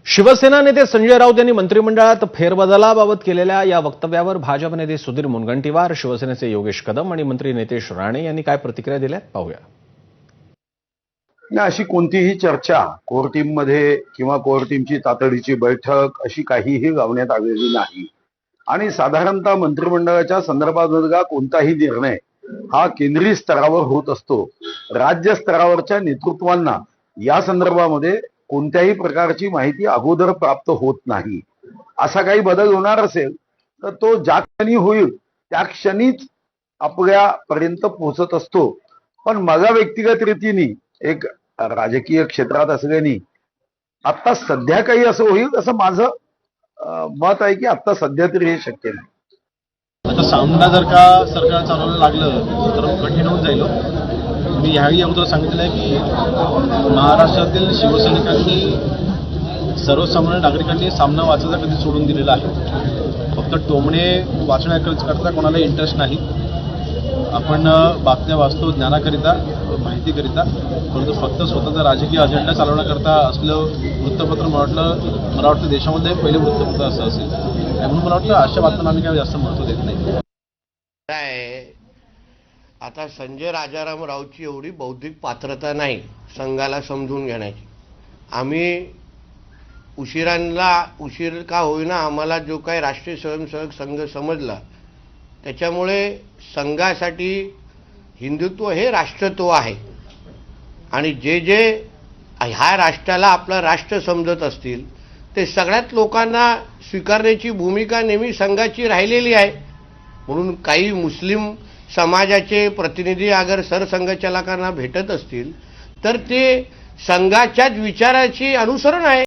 शिवसेना नेते संजय राऊत यांनी मंत्रिमंडळात फेरबदलाबाबत केलेल्या या वक्तव्यावर भाजप नेते सुधीर मुनगंटीवार, शिवसेनेचे योगेश कदम आणि मंत्री नितेश राणे यांनी काय प्रतिक्रिया दिल्या पाहूया. अशी कोणतीही चर्चा कोर टीममध्ये किंवा कोर टीमची तातडीची बैठक अशी काहीही लावण्यात आलेली नाही. आणि साधारणतः मंत्रिमंडळाच्या संदर्भात कोणताही निर्णय हा केंद्रीय स्तरावर होत असतो. राज्य स्तरावरच्या नेतृत्वांना या संदर्भामध्ये कोणत्याही प्रकारची माहिती अगोदर प्राप्त होत नाही. असा काही बदल होणार असेल तर तो ज्या क्षणी होईल त्या क्षणीच आपल्यापर्यंत पोहोचत असतो. पण माझ्या व्यक्तिगत रीतीने एक राजकीय क्षेत्रात असल्याने आता सध्या काही असं होईल असं माझं मत आहे की आता सध्या तरी हे शक्य नाही. आता सामना जर का सरकार चालवायला लागलं तर कठीण होऊन जाईल. मी ह्याही अगोदर सांगितलं आहे की महाराष्ट्रातील शिवसैनिकांनी सर्वसामान्य नागरिकांनी सामना वाचायचा कधी सोडून दिलेला आहे. फक्त टोमणे वाचण्याकरता कोणाला इंटरेस्ट नाही. आपण बातम्या वाचतो ज्ञानाकरिता, माहितीकरिता, परंतु फक्त स्वतःचा राजकीय अजेंडा चालवण्याकरता असलं वृत्तपत्र मला वाटतं देशामध्ये पहिले वृत्तपत्र असं असेल. म्हणून मला वाटतं अशा बातम्यांना आम्ही काही जास्त महत्त्व देत नाही. आता संजय राजाराम राऊतची एवढी बौद्धिक पात्रता नाही संघाला समजून घेण्याची. आम्ही उशीर का होईना आम्हाला जो काही राष्ट्रीय स्वयंसेवक संघ समजला त्याच्यामुळे संघासाठी हिंदुत्व हे राष्ट्रत्व आहे. आणि जे ह्या राष्ट्राला आपलं राष्ट्र समजत असतील ते सगळ्याच लोकांना स्वीकारण्याची भूमिका नेहमी संघाची राहिलेली आहे. म्हणून काही मुस्लिम समाजाचे प्रतिनिधी अगर सरसंघचालकांना भेटत असतील तर ते संघाच्याच विचाराची अनुसरण आहे.